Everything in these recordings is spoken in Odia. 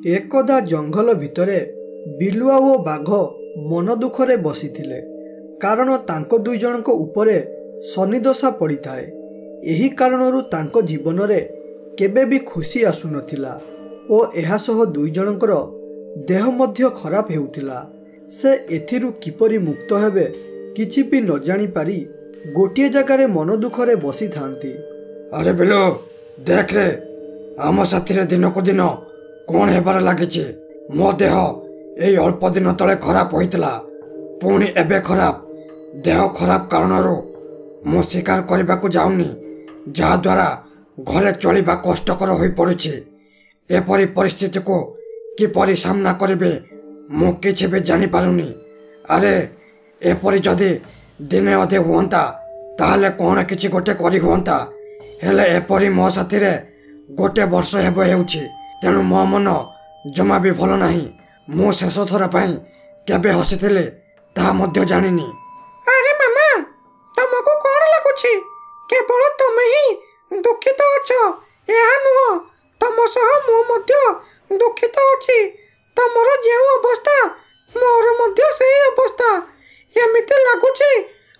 एकदा जंगल भितरे बिलुआ ओ बाघ मन दुखरे बसिथिले कारण तांको दुई जनक उपरे शनिदशा पड़िथाए। एही कारणरू तांको जीवन रे केबे भी खुशी आसु नथिला ओ एहा सह दुई जनकर देह मध्य खराब हेउथिला। से एथिरु किपरि मुक्त हेबे किछि भी न जानि पारी गोटिए जगारे मन दुखरे बसी थांती। अरे बिलु देख रे आम साथी रे दिन को दिन कौन हेबार लागिछि। मो देह एई अल्प दिन तले खराब होइतला पुणी एबे खराब। देह खराब कारणरू मो शिकार करबा को जाउनी जहा द्वारा घरे चलिबा कष्टकर होई पड़ुछि। एपरि परिस्थिति को किपरि सामना करिबे मो किछि भी जानि पारुनी। अरे एपरि जदि दिने अधे हुअंता ताहले कौन किछि गोटे करि हुअंता हेले एपरि मो साथी रे गोटे वर्ष हेबो हेउछि तेणु मो मन जमा भी भल नाही। मो शेष थर पई केबे हसिथिले ताहा मध्य जानिनी। अरे मामा तुमको कौन लागुछि केवल तुम ही दुखित अछ एहा नुह तुम सह मो मध्य दुखित अछि। तमर जे अवस्था मोर मध्य सेही अवस्था। एमिति लागुछि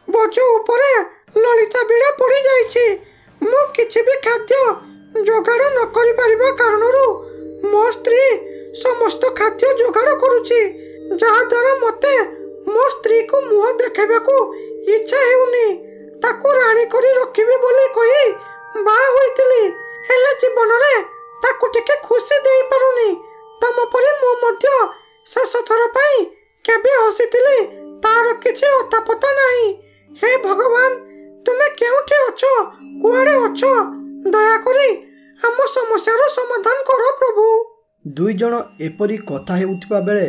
बोझ उपरे ललिता बीड़ा पड़ी जाइछि। मो किछि भी खाद्य जोगाड़ न करि परिबा कारणरू मो स्त्री समस्त खाद्य जोगाड़ करुछि जहा द्वारा मते मो स्त्री को मुह देखेबाकू इच्छा हेउनी। ताकू राणी करी रखिबी बोली कहि बा होइतिली हेले जीवन रे ताकू टिके खुशी देई पारुनी। तम परे मो मध्य शेष थर पई केबे हसितिली तार किछि अतापता नाही। हे भगवान तुमे केउठी अछो कुआडे अछो दया करी हम समस्यार समाधान करो प्रभु। दुई जण एपरी कथा हेउथिबा बेले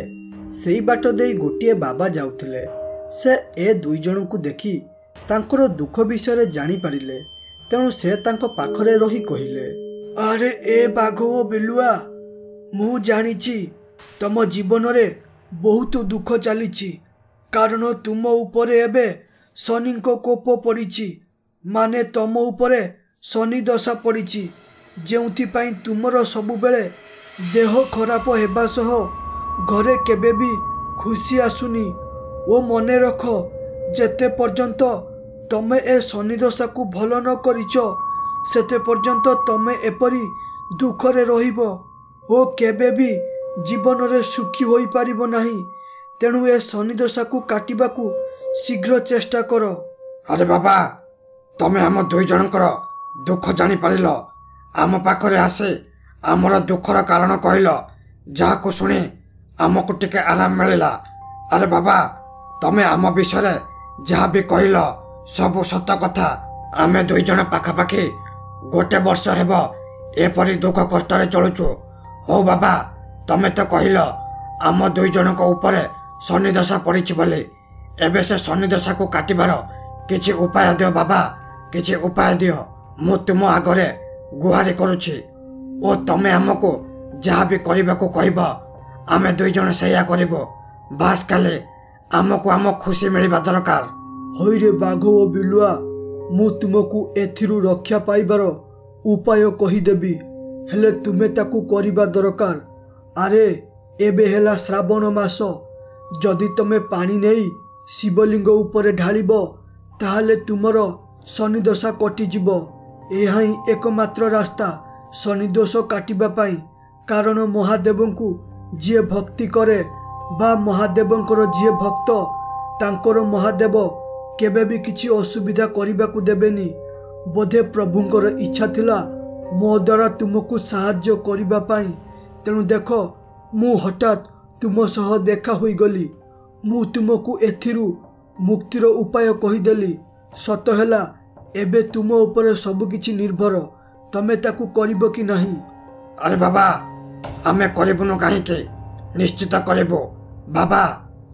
सेई बाट देई गोटिए बाबा जाउथिले। से ए दुई जनकू देखि तांकर दुख विषय जानि पारिले तेणु से तांको पाखरे रही कहिले, अरे ए बाघ ओ बिलुआ मु जानिछि तम जीवन रे बहुत दुख चलीछि कारण तुम उपरे एबे शनिको कोप पड़िछि। माने तम उपरे शनि दशा पड़िछि जेउथि पई तुमर सबु बेले देह खराब हेबा सह घरे केबे भी खुशी आसुनी। ओ मने रख जेते पर्यंत तमे ए शनि दशा को भल न करिछ सेते पर्यंत तमे एपरी दुखरे रहिबो ओ केबे भी जीवन रे सुखी होई पारिबो नाही। तेणु ए शनि दशा को काटिबाकू शीघ्र चेष्टा कर। अरे बाबा तमे आम दुई जनकर दुख जानि पारिल आम पाखरे आसे आमर दुखर कारण कहल जाहाको शुणी आमको टिके आराम मिलिला। अरे बाबा तमे आम विषय जहा भी कहल सब सत कथा। आमे दुई जन पाखापाखि गोटे वर्ष हेब एपरी दुख कष्ट चलुचु। हो बाबा तमे तो कहल आम दुई जनक उपरे शनि दशा पड़िछि बोली एबे से शनि दशा को काटिबार किछि उपाय दियो बाबा किछि उपाय दियो। मु तुम आगरे गुहारी करुछि ओ तमे आमको जहा भी करबाको कहब आमे दुई जन सेया करिबो। बास काले आमको आम खुशी मिलिबा दरकार। होइरे बाघ ओ बिलुआ मु तुमको एथिरु रक्षा पाइबार उपाय कहिदेबी हेले तुमे ताकू करिबा दरकार। अरे एबे हेला श्रावण मास जदि तमे पानी नेई शिवलिंग उपरे ढालिबो ताहले तुमर शनि दशा कटिजिबो। एहा ही एकमात्र रास्ता शनि दोष काटिबा पाई कारण महादेवंकु जिए भक्ति करे बा महादेवंकर जिए भक्त तांकर महादेव केबे भी किछि असुविधा करिबाकू देबेनी। बोधे प्रभुंकर इच्छा थिला मो द्वारा तुमको साहाय्य करिबा पाई तेणु देख मु हठात तुम सह देखा होई गली। मु तुमको एथिरु मुक्तिर उपाय कहिदेली। सत हेला एबे तुम ऊपर सब किछि निर्भर तमे ताकू करिबो कि नाही। अरे बाबा आमे करिबुनु काहेकि निश्चित करिबो। बाबा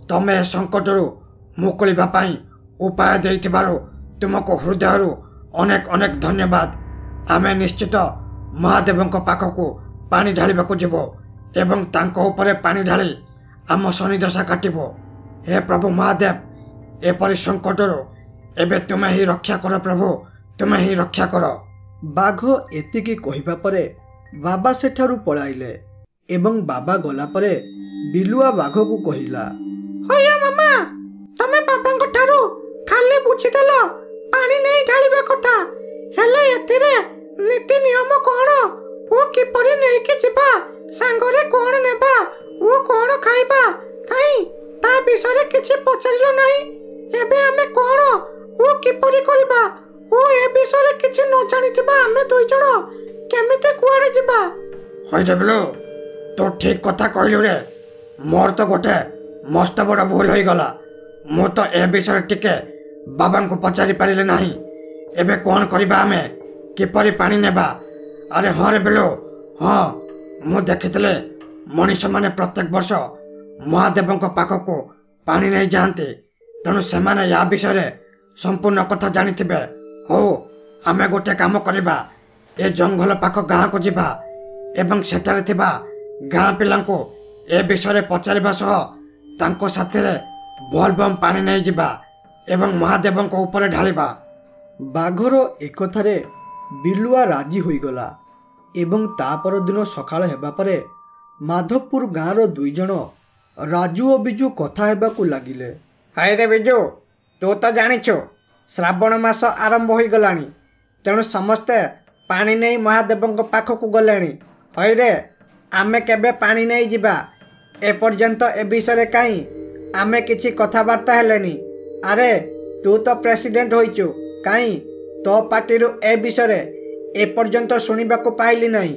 तमे संकटरू मुकुलिबा पाई उपाय देइथिबारो तुमको हृदयरू अनेक अनेक धन्यवाद। आमे निश्चित महादेवंक पाखको पानी ढालिबाकू जिवो एवं तांको उपरे पानी ढाली आम शनि दशा काटिबो। हे प्रभु महादेव एपरि संकटरू एबे तुमे ही रक्षा कर प्रभु तुमे ही रक्षा कर। बाघ एतिकी कहिबा परे बाबा सेठारू पळाइले ଏବଂ ବାବା ଗଲା ପରେ ବିଲୁଆ ବାଘକୁ କହିଲା, ହଇଆ ମାମା, ତମେ ବାବାଙ୍କ ଠାରୁ ଖାଲି ବୁଝିଦେଲ ପାଣି ନେଇ ଢାଳିବା କଥା, ହେଲେ ଏଥିରେ ନୀତି ନିୟମ କଣ ଓ କିପରି ନେଇକି ଯିବା, ସାଙ୍ଗରେ କଣ ନେବା ଓ କଣ ଖାଇବା, କାହିଁ ତା ବିଷୟରେ କିଛି ପଚାରିଲ ନାହିଁ। ଏବେ ଆମେ କଣ ଓ କିପରି କରିବା ଓ ଏ ବିଷୟରେ କିଛି ନ ଜାଣିଥିବା ଆମେ ଦୁଇ ଜଣ କେମିତି କୁଆଡେ ଯିବା? ହଇରେ ବିଲୁ, ତୁ ଠିକ କଥା କହିଲୁ ରେ। ମୋର ତ ଗୋଟେ ମସ୍ତ ବଡ଼ ଭୁଲ ହୋଇଗଲା। ମୁଁ ତ ଏ ବିଷୟରେ ଟିକେ ବାବାଙ୍କୁ ପଚାରି ପାରିଲି ନାହିଁ। ଏବେ କ'ଣ କରିବା ଆମେ? କିପରି ପାଣି ନେବା? ଆରେ ହଁ ରେ ବିଲୁ, ହଁ, ମୁଁ ଦେଖିଥିଲି ମଣିଷମାନେ ପ୍ରତ୍ୟେକ ବର୍ଷ ମହାଦେବଙ୍କ ପାଖକୁ ପାଣି ନେଇ ଯାଆନ୍ତି। ତେଣୁ ସେମାନେ ୟା ବିଷୟରେ ସମ୍ପୂର୍ଣ୍ଣ କଥା ଜାଣିଥିବେ। ହଉ, ଆମେ ଗୋଟେ କାମ କରିବା, ଏ ଜଙ୍ଗଲ ପାଖ ଗାଁକୁ ଯିବା ଏବଂ ସେଠାରେ ଥିବା ଗାଁ ପିଲାଙ୍କୁ ଏ ବିଷୟରେ ପଚାରିବା ସହ ତାଙ୍କ ସାଥିରେ ବୋଲବମ୍ ପାଣି ନେଇଯିବା ଏବଂ ମହାଦେବଙ୍କ ଉପରେ ଢାଳିବା। ବାଘର ଏକଥାରେ ବିଲୁଆ ରାଜି ହୋଇଗଲା ଏବଂ ତା ପରଦିନ ସକାଳ ହେବା ପରେ ମାଧବପୁର ଗାଁର ଦୁଇ ଜଣ ରାଜୁ ଓ ବିଜୁ କଥା ହେବାକୁ ଲାଗିଲେ। ହଇରେ ବିଜୁ, ତୁ ତ ଜାଣିଛୁ ଶ୍ରାବଣ ମାସ ଆରମ୍ଭ ହୋଇଗଲାଣି, ତେଣୁ ସମସ୍ତେ ପାଣି ନେଇ ମହାଦେବଙ୍କ ପାଖକୁ ଗଲେଣି। ହଇରେ, ଆମେ କେବେ ପାଣି ନେଇ ଯିବା? ଏପର୍ଯ୍ୟନ୍ତ ଏ ବିଷୟରେ କାହିଁ ଆମେ କିଛି କଥାବାର୍ତ୍ତା ହେଲେନି? ଆରେ ତୁ ତ ପ୍ରେସିଡେଣ୍ଟ ହୋଇଛୁ, କାହିଁ ତୋ ପାଟିରୁ ଏ ବିଷୟରେ ଏପର୍ଯ୍ୟନ୍ତ ଶୁଣିବାକୁ ପାଇଲି ନାହିଁ।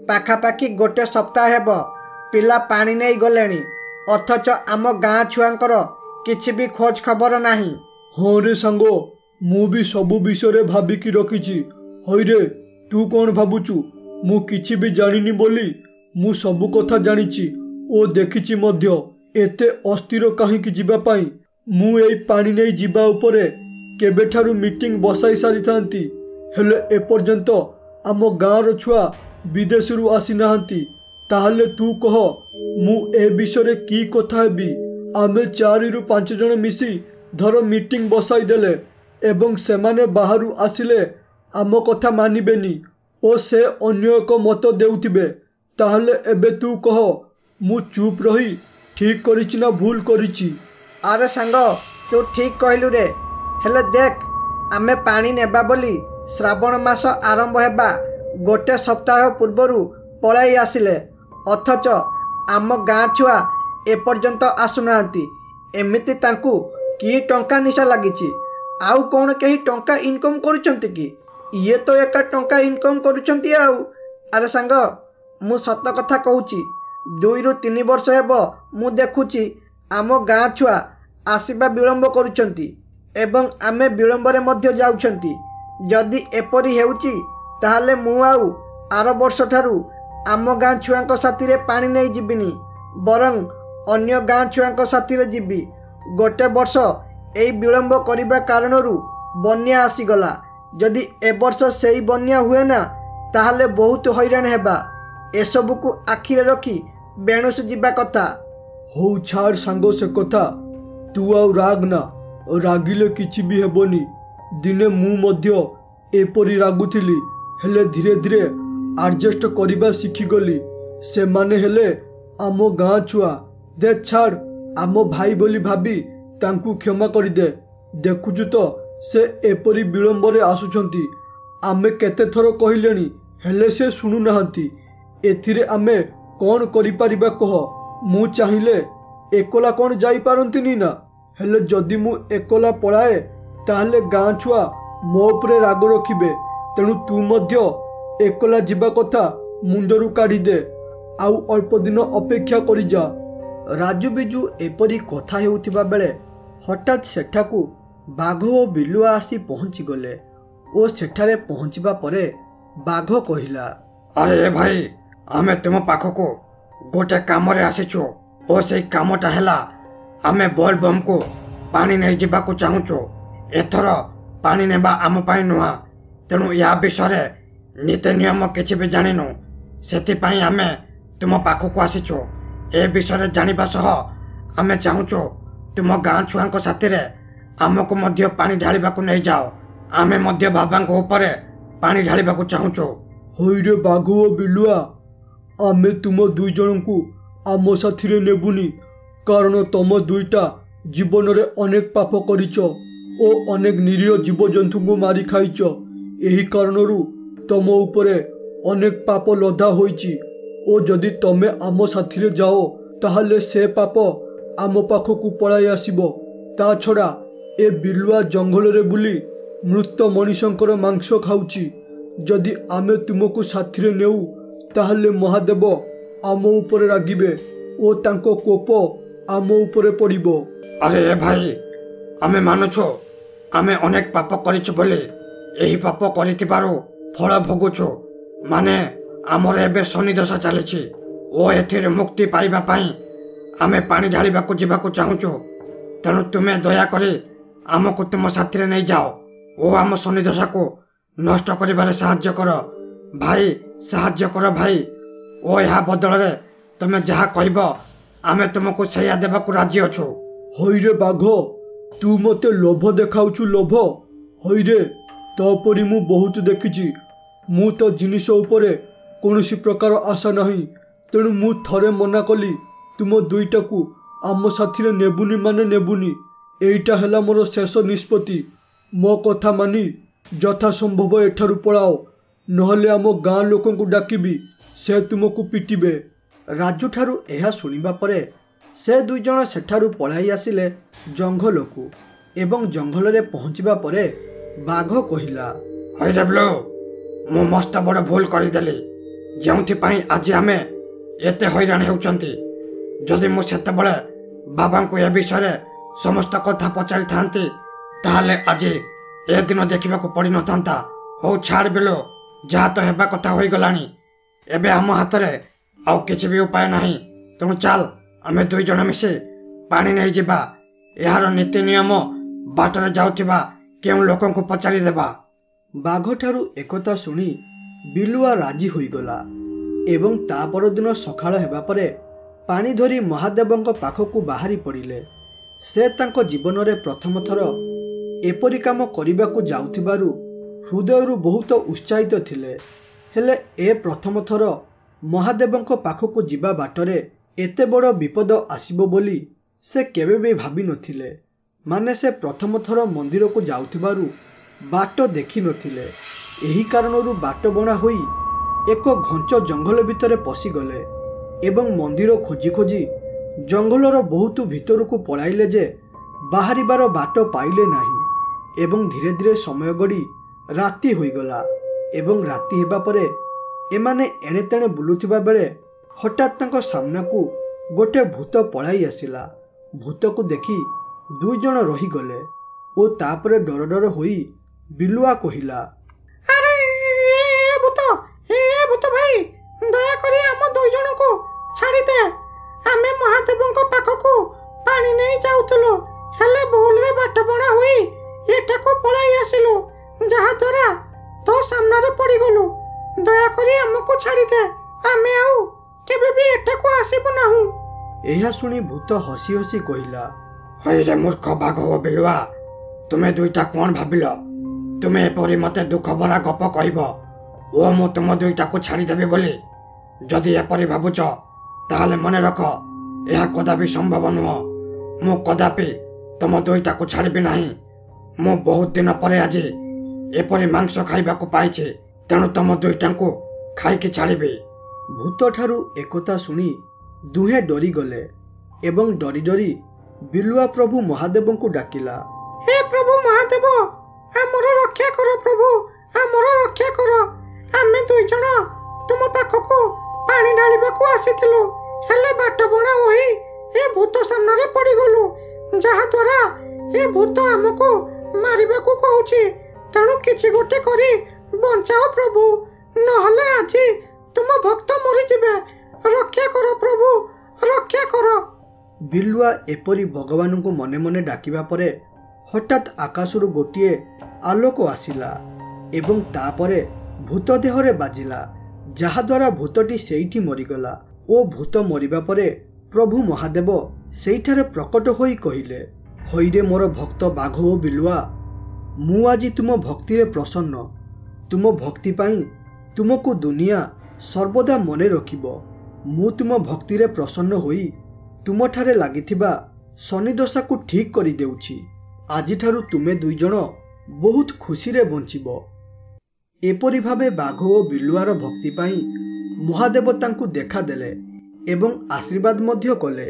ପାଖାପାଖି ଗୋଟେ ସପ୍ତାହ ହେବ ପିଲା ପାଣି ନେଇ ଗଲେଣି, ଅଥଚ ଆମ ଗାଁ ଛୁଆଙ୍କର କିଛି ବି ଖୋଜ ଖବର ନାହିଁ। ହଁ ରେ ସାଙ୍ଗ, ମୁଁ ବି ସବୁ ବିଷୟରେ ଭାବିକି ରଖିଛି। ହଇରେ, ତୁ କ'ଣ ଭାବୁଛୁ ମୁଁ କିଛି ବି ଜାଣିନି ବୋଲି? ମୁଁ ସବୁ କଥା ଜାଣିଛି ଓ ଦେଖିଛି ମଧ୍ୟ। ଏତେ ଅସ୍ଥିର କାହିଁକି ଯିବା ପାଇଁ? ମୁଁ ଏଇ ପାଣି ନେଇ ଯିବା ଉପରେ କେବେଠାରୁ ମିଟିଂ ବସାଇ ସାରିଥାନ୍ତି, ହେଲେ ଏପର୍ଯ୍ୟନ୍ତ ଆମ ଗାଁର ଛୁଆ ବିଦେଶରୁ ଆସିନାହାନ୍ତି। ତାହେଲେ ତୁ କହ, ମୁଁ ଏ ବିଷୟରେ କି କଥା ହେବି? ଆମେ 4ରୁ 5 ଜଣ ମିଶି ଧର ମିଟିଂ ବସାଇ ଦେଲେ ଏବଂ ସେମାନେ ବାହାରୁ ଆସିଲେ ଆମ କଥା ମାନିବେନି ଓ ସେ ଅନ୍ୟ ଏକ ମତ ଦେଉଥିବେ, ତାହେଲେ ଏବେ ତୁ କହ, ମୁଁ ଚୁପ୍ ରହି ଠିକ୍ କରିଛି ନା ଭୁଲ କରିଛି? ଆରେ ସାଙ୍ଗ, ତୁ ଠିକ୍ କହିଲୁ ରେ। ହେଲେ ଦେଖ, ଆମେ ପାଣି ନେବା ବୋଲି ଶ୍ରାବଣ ମାସ ଆରମ୍ଭ ହେବା ଗୋଟେ ସପ୍ତାହ ପୂର୍ବରୁ ପଳାଇ ଆସିଲେ, ଅଥଚ ଆମ ଗାଁ ଛୁଆ ଏପର୍ଯ୍ୟନ୍ତ ଆସୁନାହାନ୍ତି। ଏମିତି ତାଙ୍କୁ କି ଟଙ୍କା ନିଶା ଲାଗିଛି? ଆଉ କ'ଣ କେହି ଟଙ୍କା ଇନକମ୍ କରୁଛନ୍ତି କି? ଇଏ ତ ଏକା ଟଙ୍କା ଇନକମ୍ କରୁଛନ୍ତି ଆଉ। ଆରେ ସାଙ୍ଗ, ମୁଁ ସତ କଥା କହୁଛି, 2ରୁ 3 ବର୍ଷ ହେବ ମୁଁ ଦେଖୁଛି ଆମ ଗାଁ ଛୁଆ ଆସିବା ବିଳମ୍ବ କରୁଛନ୍ତି ଏବଂ ଆମେ ବିଳମ୍ବରେ ମଧ୍ୟ ଯାଉଛନ୍ତି। ଯଦି ଏପରି ହେଉଛି ତାହେଲେ ମୁଁ ଆଉ ଆର ବର୍ଷଠାରୁ ଆମ ଗାଁ ଛୁଆଙ୍କ ସାଥିରେ ପାଣି ନେଇ ଯିବିନି, ବରଂ ଅନ୍ୟ ଗାଁ ଛୁଆଙ୍କ ସାଥିରେ ଯିବି। ଗୋଟେ ବର୍ଷ ଏଇ ବିଳମ୍ବ କରିବା କାରଣରୁ ବନ୍ୟା ଆସିଗଲା। ଯଦି ଏ ବର୍ଷ ସେଇ ବନ୍ୟା ହୁଏ ନା, ତାହେଲେ ବହୁତ ହଇରାଣ ହେବା। ଏସବୁକୁ ଆଖିରେ ରଖି ବେଣୁସୁ ଯିବା କଥା। ହଉ ଛାଡ଼ ସାଙ୍ଗ ସେ କଥା, ତୁ ଆଉ ରାଗ ନା। ରାଗିଲେ କିଛି ବି ହେବନି। ଦିନେ ମୁଁ ମଧ୍ୟ ଏପରି ରାଗୁଥିଲି, ହେଲେ ଧୀରେ ଧୀରେ ଆଡ଼ଜଷ୍ଟ କରିବା ଶିଖିଗଲି। ସେମାନେ ହେଲେ ଆମ ଗାଁ ଛୁଆ। ଦେ ଛାଡ଼, ଆମ ଭାଇ ବୋଲି ଭାବି ତାଙ୍କୁ କ୍ଷମା କରିଦେ। ଦେଖୁଛୁ ତ ସେ ଏପରି ବିଳମ୍ବରେ ଆସୁଛନ୍ତି। ଆମେ କେତେଥର କହିଲେଣି, ହେଲେ ସେ ଶୁଣୁନାହାନ୍ତି। ଏଥିରେ ଆମେ କ'ଣ କରିପାରିବା କହ? ମୁଁ ଚାହିଁଲେ ଏକଲା କ'ଣ ଯାଇପାରନ୍ତିନି ନା? ହେଲେ ଯଦି ମୁଁ ଏକଲା ପଳାଏ ତାହେଲେ ଗାଁ ଛୁଆ ମୋ ଉପରେ ରାଗ ରଖିବେ। ତେଣୁ ତୁ ମଧ୍ୟ ଏକଲା ଯିବା କଥା ମୁଣ୍ଡରୁ କାଢ଼ିଦେ, ଆଉ ଅଳ୍ପ ଦିନ ଅପେକ୍ଷା କରିଯା। ରାଜୁ ବିଜୁ ଏପରି କଥା ହେଉଥିବା ବେଳେ ହଠାତ୍ ସେଠାକୁ ବାଘ ଓ ବିଲୁଆ ଆସି ପହଞ୍ଚିଗଲେ ଓ ସେଠାରେ ପହଞ୍ଚିବା ପରେ ବାଘ କହିଲା, ଆରେ ଏ ଭାଇ, ଆମେ ତୁମ ପାଖକୁ ଗୋଟେ କାମରେ ଆସିଛୁ ଓ ସେଇ କାମଟା ହେଲା ଆମେ ବୋଲବମ୍କୁ ପାଣି ନେଇଯିବାକୁ ଚାହୁଁଛୁ। ଏଥର ପାଣି ନେବା ଆମ ପାଇଁ ନୁହଁ, ତେଣୁ ୟା ବିଷୟରେ ନୀତି ନିୟମ କିଛି ବି ଜାଣିନୁ। ସେଥିପାଇଁ ଆମେ ତୁମ ପାଖକୁ ଆସିଛୁ। ଏ ବିଷୟରେ ଜାଣିବା ସହ ଆମେ ଚାହୁଁଛୁ ତୁମ ଗାଁ ଛୁଆଙ୍କ ସାଥିରେ ଆମକୁ ମଧ୍ୟ ପାଣି ଢାଳିବାକୁ ନେଇଯାଅ। ଆମେ ମଧ୍ୟ ବାବାଙ୍କ ଉପରେ ପାଣି ଢାଳିବାକୁ ଚାହୁଁଛୁ। ହଇରେ ବାଘ ଓ ବିଲୁଆ, आमे तुम दुई जन को आम साथी नेबुनी कारण तुम दुईटा जीवन रे अनेक पाप करिच ओ अनेक निरीह जीवजंतु को मारी खाइच। एही कारणरू तुम उपरे अनेक पाप लदा होईची ओ जदि तमे आम साथी जाओ ताहले से पाप आम पाखकू पलाई आसीबो। ता छड़ा ए बिलुआ जंगल रे बुली मृत मनीषंकर मांस खाऊची। जदि आमे तुमको साथी नेऊ ताहले महादेव आम उपरे रागिबे ओ तांको कोप आम उपरे पड़िबो। अरे भाई आमे मानुछो आमे अनेक पाप करिछु बोले एही पाप करितिबारो फल भोगुछु माने आमर एबे शनि दशा चलीछि ओ एथिरे मुक्ति पाइबा पाई आमे पानी ढालिबाकू जिबाकू चाहुछु। तेणु तुमे दया करी आमको तुम साथी नहीं जाओ ओ आम शनि दशा को नष्ट करिबारे साहाय्य कर भाई, साहाय्य कर भाई। ओ यहाँ बदल रे तुमे जहा कहब आमे तुमको सैया देबाकू राजी अछु। हईरे बाघ तू मते लोभ देखाउछु लोभ। हईरे तोपरी मु बहुत देखिछि। मु तो जिनिस उपरे कौनसी प्रकार आशा नहीं तेणु मु थरे मना कली तुम दुईटा को आम साथी नेबुनी माने नेबुनी। एईटा हैला मोर शेष निष्पत्ति। मो कथा मानी यथा संभव एठारु पलाओ नहले आम गाँ लोक को डाकिबी से तुमको पिटिबे। राजू ठारू एहा सुनिबा परे से दुई जण सेठारु पलाई आसिले जंगल को एवं जंगल रे पहुंचीबा परे बाघ कहिला हईरे ब्लो मु मस्त बड़ भूल करदेली जेउथि पई आज आमे एते हैरान हेउचंती। जदि मु सेतेबेले बाबा को ए विषय समस्त कथा पचारि थांती ताहले आज ए दिन देखा पड़ी न था। हो छाड़ बिलो जहा तो हेबा कथा होई गलानी एबे हम हाथ रे आउ किछि भी उपाय नहीं। तेणु चल आमे दुई जण मिसे पानी नहीं जिबा यार नीति नियम बाटरे जाउथिबा केउ लोकन को पचारि देबा। बाघ ठारू एकता सुनी बिलुआ राजी होईगला एवं ता परदिन सकाळ हेबा परे पानी धरी महादेवंक पाखकू बाहरी पड़िले। से तांको जीवन रे प्रथम थर एपरी काम करिबाकू जाउथिबारु हृदयरु बहुत उत्साहित थिले। हेले ए प्रथम थर महादेवंक पाखकू जिबा बाटरे एते बड़ विपद आसीबो बोली से केबे भी भाबी नथिले। माने से प्रथम थर मंदिर को जाउथिबारु बाट देखि नथिले। एही कारणरू बाट बणा होई एक घंच जंगल भितरे पसी गले एवं मंदिर खोजी खोजी जंगलर बहुत भितर को पलाइले जे बाहरिबार बाट पाइले नाही। एवं धीरे धीरे समय गड़ी राति होईगला एवं राति हेबा परे एमाने एणे तेणे बुलुथिबा बेले हठात तांको सामना को गोटे भूत पलाई आसिला। भूत को देखी दुई जण रही गले ओ तापरे डर डर होई बिलुआ कहिला अरे ए भूत भाई दया करी हम दुई जण को छाड़ी दे। आमे महादेवंक पाखकू पानी नहीं जाउथलो हेले भूल रे बाट बणा होई एठाको पलाई आसिलो जहा द्वारा तो सामना रे पड़ी गलु। दया करी हमको छाड़ी दे आमे आउ केबे भी एठाको आसीबो नाहु। एहा सुनी भूत हसी हसी कहिला हईरे मूर्ख बाघ हो बिलुआ तुमे दुईटा कौन भाबिल तुमे एपरी मते दुख भरा गप कहब ओ मु तुम दुईटा को छाड़ी देबे बोली। जदि एपरी भाबुच ताहले मने रख यह कदापि संभव नुह। मु कदापि तुम दुईटा को छाड़बी नहीं। मु बहुत दिन परे आज एपरी मांस खाइबाकू पाइछि तेणु तुम दुईटा को खाइकी छाड़बी। भूत ठारू एकता सुनी दुहे डरी गले एवं डरी डरी बिलुआ प्रभु महादेव को डाकिला हे प्रभु महादेव हमर रक्षा कर प्रभु हमर रक्षा कर। आमे दुई जण तुम पाखकू पानी ढालिबाकू आसीथिलु हेले बाट बणा होई ए भूत सामने रे पड़ी गलु जहा द्वारा ए भूत हमको मारिबाकू कहूची। तेणु किछि गोटे करी बंचाओ प्रभु नहले आजी तुम भक्त मरि जिबे। रक्षा कर प्रभु रक्षा कर। बिलुआ एपरी भगवान को मने मने डाकिबा परे हठात आकाशरू गोटिए आलोक आसिला एवं तापरे भूत देहरे बाजिला जहा द्वारा भूतटी सेठी मरीगला। ओ भूत मरिबा परे प्रभु महादेव सेठारे प्रकट होई कहिले हईरे मोर भक्त बाघ ओ बिलुआ मु आजी तुम भक्ति रे प्रसन्न। तुम भक्ति पाई तुमको दुनिया ସର୍ବଦା ମନେ ରଖିବ, ମୁଁ ତୁମ ଭକ୍ତିରେ ପ୍ରସନ୍ନ ହୋଇ ତୁମଠାରେ ଲାଗିଥିବା ଶନିଦଶାକୁ ଠିକ୍ କରିଦେଉଛି। ଆଜିଠାରୁ ତୁମେ ଦୁଇଜଣ ବହୁତ ଖୁସିରେ ବଞ୍ଚିବ। ଏପରି ଭାବେ ବାଘ ଓ ବିଲୁଆର ଭକ୍ତି ପାଇଁ ମହାଦେବ ତାଙ୍କୁ ଦେଖାଦେଲେ ଏବଂ ଆଶୀର୍ବାଦ ମଧ୍ୟ କଲେ।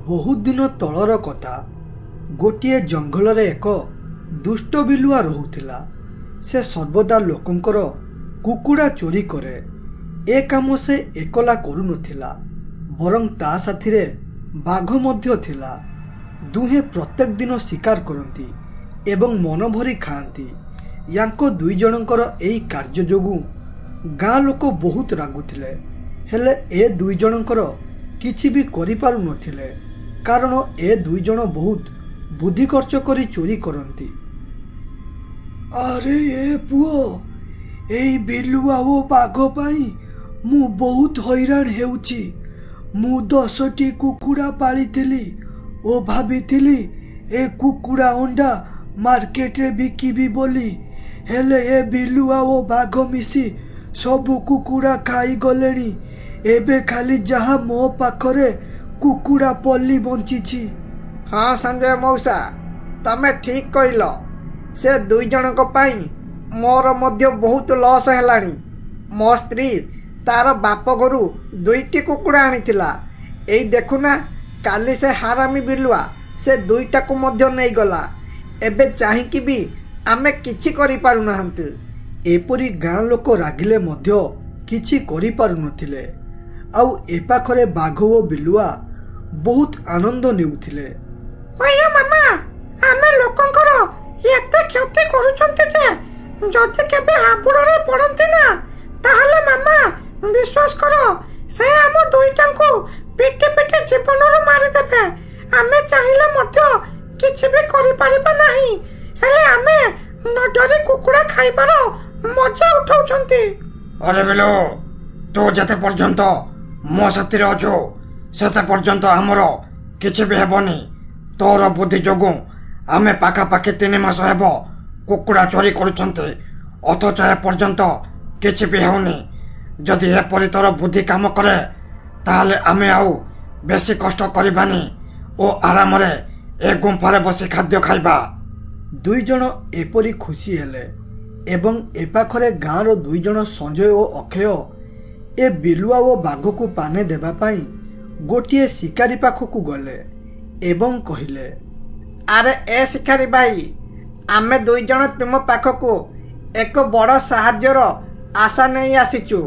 ବହୁତ ଦିନ ତଳର କଥା। ଗୋଟିଏ ଜଙ୍ଗଲରେ ଏକ ଦୁଷ୍ଟ ବିଲୁଆ ରହୁଥିଲା। ସେ ସର୍ବଦା ଲୋକଙ୍କର କୁକୁଡ଼ା ଚୋରି କରେ। ଏ କାମ ସେ ଏକଲା କରୁନଥିଲା, ବରଂ ତା ସାଥିରେ ବାଘ ମଧ୍ୟ ଥିଲା। ଦୁହେଁ ପ୍ରତ୍ୟେକ ଦିନ ଶିକାର କରନ୍ତି ଏବଂ ମନ ଭରି ଖାଆନ୍ତି। ୟାଙ୍କ ଦୁଇ ଜଣଙ୍କର ଏହି କାର୍ଯ୍ୟ ଯୋଗୁଁ ଗାଁ ଲୋକ ବହୁତ ରାଗୁଥିଲେ, ହେଲେ ଏ ଦୁଇ ଜଣଙ୍କର କିଛି ବି କରିପାରୁନଥିଲେ, କାରଣ ଏ ଦୁଇ ଜଣ ବହୁତ ବୁଦ୍ଧି ଖର୍ଚ୍ଚ କରି ଚୋରି କରନ୍ତି। ଆରେ ଏ ପୁଅ, ଏଇ ବିଲୁଆ ଓ ବାଘ ପାଇଁ ମୁଁ ବହୁତ ହଇରାଣ ହେଉଛି। ମୁଁ 10ଟି କୁକୁଡ଼ା ପାଳିଥିଲି ଓ ଭାବିଥିଲି ଏ କୁକୁଡ଼ା ଅଣ୍ଡା ମାର୍କେଟରେ ବିକିବି ବୋଲି, ହେଲେ ଏ ବିଲୁଆ ଓ ବାଘ ମିଶି ସବୁ କୁକୁଡ଼ା ଖାଇଗଲେଣି। ଏବେ ଖାଲି ଯାହା ମୋ ପାଖରେ କୁକୁଡ଼ା ପଲ୍ଲୀ ବଞ୍ଚିଛି। ହଁ ସଞ୍ଜୟ ମଉସା, ତମେ ଠିକ୍ କହିଲ। ସେ ଦୁଇ ଜଣଙ୍କ ପାଇଁ ମୋର ମଧ୍ୟ ବହୁତ ଲସ୍ ହେଲାଣି। ମୋ ସ୍ତ୍ରୀ ତାର ବାପ ଘରୁ 2ଟି କୁକୁଡ଼ା ଆଣିଥିଲା। ଏଇ ଦେଖୁନା, କାଲି ସେ ହାରାମି ବିଲୁଆ ସେ 2ଟାକୁ ମଧ୍ୟ ନେଇଗଲା। ଏବେ ଚାହିଁକି ବି ଆମେ କିଛି କରିପାରୁନାହାନ୍ତି। ଏପରି ଗାଁ ଲୋକ ରାଗିଲେ ମଧ୍ୟ କିଛି କରିପାରୁନଥିଲେ। ଆଉ ଏ ପାଖରେ ବାଘ ଓ ବିଲୁଆ ବହୁତ ଆନନ୍ଦ ନେଉଥିଲେ। ମାମା, ଆମେ ଲୋକଙ୍କର ଏତେ କ୍ଷତି କରୁଛନ୍ତି ଯେ ଯଦି କେବେ ହାବୁଡ଼ରେ ପଡ଼ନ୍ତି ନା, ତାହେଲେ ମାମା ବିଶ୍ୱାସ କର, ସେ ଆମ 2ଟାଙ୍କୁ ପିଟି ପିଟି ଜୀବନରୁ ମାରିଦେବେ। ଆମେ ଚାହିଁଲେ ମଧ୍ୟ କିଛି ବି କରିପାରିବା ନାହିଁ, ହେଲେ ଆମେ ନ ଡରି କୁକୁଡ଼ା ଖାଇବାର ମଜା ଉଠାଉଛନ୍ତି। ଅରେ ବିଲୁ, ତୁ ଯେତେ ପର୍ଯ୍ୟନ୍ତ ମୋ ସାଥିରେ ଅଛୁ ସେତେ ପର୍ଯ୍ୟନ୍ତ ଆମର କିଛି ବି ହେବନି। ତୋର ବୁଦ୍ଧି ଯୋଗୁଁ ଆମେ ପାଖାପାଖି 3 ମାସ ହେବ କୁକୁଡ଼ା ଚୋରି କରୁଛନ୍ତି, ଅଥଚ ଏ ପର୍ଯ୍ୟନ୍ତ କିଛି ବି ହେଉନି। ଯଦି ଏପରି ତୋର ବୁଦ୍ଧି କାମ କରେ, ତାହେଲେ ଆମେ ଆଉ ବେଶୀ କଷ୍ଟ କରିବାନି ଓ ଆରାମରେ ଏ ଗୁମ୍ଫାରେ ବସି ଖାଦ୍ୟ ଖାଇବା। 2 ଜଣ ଏପରି ଖୁସି ହେଲେ ଏବଂ ଏ ପାଖରେ ଗାଁର 2 ଜଣ ସଞ୍ଜୟ ଓ ଅକ୍ଷୟ ଏ ବିଲୁଆ ଓ ବାଘକୁ ପାନେ ଦେବା ପାଇଁ ଗୋଟିଏ ଶିକାରୀ ପାଖକୁ ଗଲେ ଏବଂ କହିଲେ, ଆରେ ଏ ଶିକାରୀ ଭାଇ, ଆମେ 2 ଜଣ ତୁମ ପାଖକୁ ଏକ ବଡ଼ ସାହାଯ୍ୟର ଆଶା ନେଇ ଆସିଛୁ।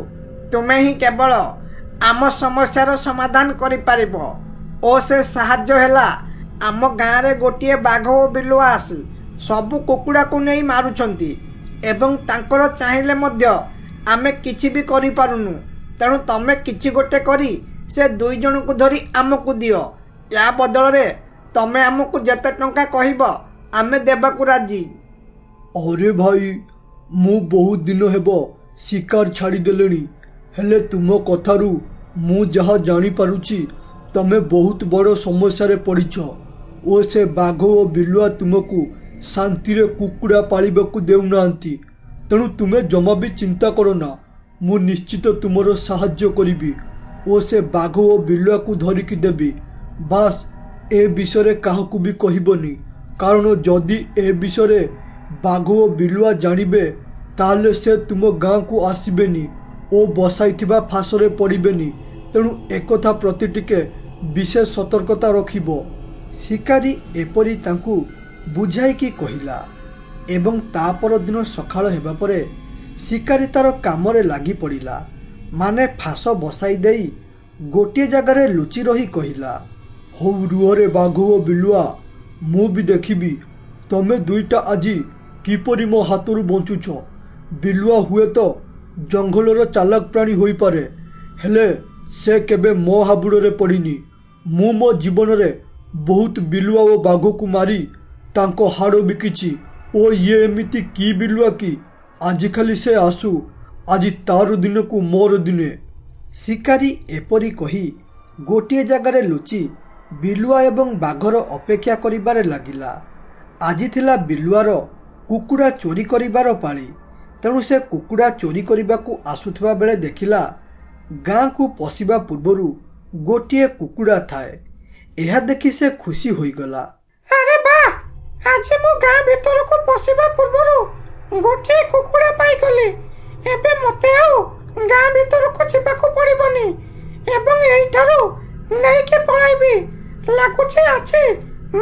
ତୁମେ ହିଁ କେବଳ ଆମ ସମସ୍ୟାର ସମାଧାନ କରିପାରିବ। ଓ ସେ ସାହାଯ୍ୟ ହେଲା, ଆମ ଗାଁରେ ଗୋଟିଏ ବାଘ ଓ ବିଲୁଆ ଆସି ସବୁ କୁକୁଡ଼ାକୁ ନେଇ ମାରୁଛନ୍ତି ଏବଂ ତାଙ୍କର ଚାହିଁଲେ ମଧ୍ୟ ଆମେ କିଛି ବି କରିପାରୁନୁ। ତେଣୁ ତମେ କିଛି ଗୋଟେ କରି ସେ 2 ଜଣଙ୍କୁ ଧରି ଆମକୁ ଦିଅ। ୟା ବଦଳରେ ତମେ ଆମକୁ ଯେତେ ଟଙ୍କା କହିବ ଆମେ ଦେବାକୁ ରାଜି। ଅରେ ଭାଇ, ମୁଁ ବହୁତ ଦିନ ହେବ ଶିକାର ଛାଡ଼ିଦେଲେଣି, ହେଲେ ତୁମ କଥାରୁ ମୁଁ ଯାହା ଜାଣିପାରୁଛି ତମେ ବହୁତ ବଡ଼ ସମସ୍ୟାରେ ପଡ଼ିଛ ଓ ସେ ବାଘ ଓ ବିଲୁଆ ତୁମକୁ ଶାନ୍ତିରେ କୁକୁଡ଼ା ପାଳିବାକୁ ଦେଉନାହାନ୍ତି। ତେଣୁ ତୁମେ ଜମା ବି ଚିନ୍ତା କର ନା, ମୁଁ ନିଶ୍ଚିତ ତୁମର ସାହାଯ୍ୟ କରିବି ଓ ସେ ବାଘ ଓ ବିଲୁଆକୁ ଧରିକି ଦେବି। ବାସ୍ ଏ ବିଷୟରେ କାହାକୁ ବି କହିବନି, କାରଣ ଯଦି ଏ ବିଷୟରେ ବାଘ ଓ ବିଲୁଆ ଜାଣିବେ ତାହେଲେ ସେ ତୁମ ଗାଁକୁ ଆସିବେନି ଓ ବସାଇଥିବା ଫାଶରେ ପଡ଼ିବେନି। ତେଣୁ ଏକଥା ପ୍ରତି ଟିକେ ବିଶେଷ ସତର୍କତା ରଖିବ। ଶିକାରୀ ଏପରି ତାଙ୍କୁ ବୁଝାଇକି କହିଲା ଏବଂ ତା ପରଦିନ ସକାଳ ହେବା ପରେ ଶିକାରୀ ତାର କାମରେ ଲାଗି ପଡ଼ିଲା। ମାନେ ଫାଶ ବସାଇ ଦେଇ ଗୋଟିଏ ଜାଗାରେ ଲୁଚି ରହି କହିଲା, ହଉ ରୁହରେ ବାଘ ଓ ବିଲୁଆ, ମୁଁ ବି ଦେଖିବି ତମେ ଦୁଇଟା ଆଜି କିପରି ମୋ ହାତରୁ ବଞ୍ଚୁଛ। ବିଲୁଆ ହୁଏତ ଜଙ୍ଗଲର ଚାଲାକ ପ୍ରାଣୀ ହୋଇପାରେ, ହେଲେ ସେ କେବେ ମୋ ହାବୁଡ଼ରେ ପଡ଼ିନି। ମୁଁ ମୋ ଜୀବନରେ ବହୁତ ବିଲୁଆ ଓ ବାଘକୁ ମାରି ତାଙ୍କ ହାଡ଼ ବିକିଛି ଓ ଇଏ ଏମିତି କି ବିଲୁଆ କି ଆଜି ଖାଲି ସେ ଆସୁ, ଆଜି ତାର ଦିନକୁ ମୋର ଦିନେ। ଶିକାରୀ ଏପରି କହି ଗୋଟିଏ ଜାଗାରେ ଲୁଚି ବିଲୁଆ ଏବଂ ବାଘର ଅପେକ୍ଷା କରିବାରେ ଲାଗିଲା। ଆଜି ଥିଲା ବିଲୁଆର କୁକୁଡ଼ା ଚୋରି କରିବାର ପାଳି। ତେଣୁ ସେ କୁକୁଡ଼ା ଚୋରି କରିବାକୁ ଆସୁଥିବା ବେଳେ ଦେଖିଲା ଗାଁକୁ ପଶିବା ପୂର୍ବରୁ ଗୋଟିଏ କୁକୁଡ଼ା ଥାଏ। ଏହା ଦେଖି ସେ ଖୁସି ହୋଇଗଲା। ଆରେ ବା, ଆଜି ମୁଁ ଗାଁ ଭିତରକୁ ପଶିବା ପୂର୍ବରୁ ଗୋଟିଏ କୁକୁଡ଼ା ପାଇଗଲି। ଏବେ ମୋତେ ଆଉ ଗାଁ ଭିତରକୁ ଯିବାକୁ ପଡ଼ିବନି ଏବଂ ଏଇଠାରୁ ନେଇକି ପଳାଇବି। ଲାଗୁଛି ଆଜି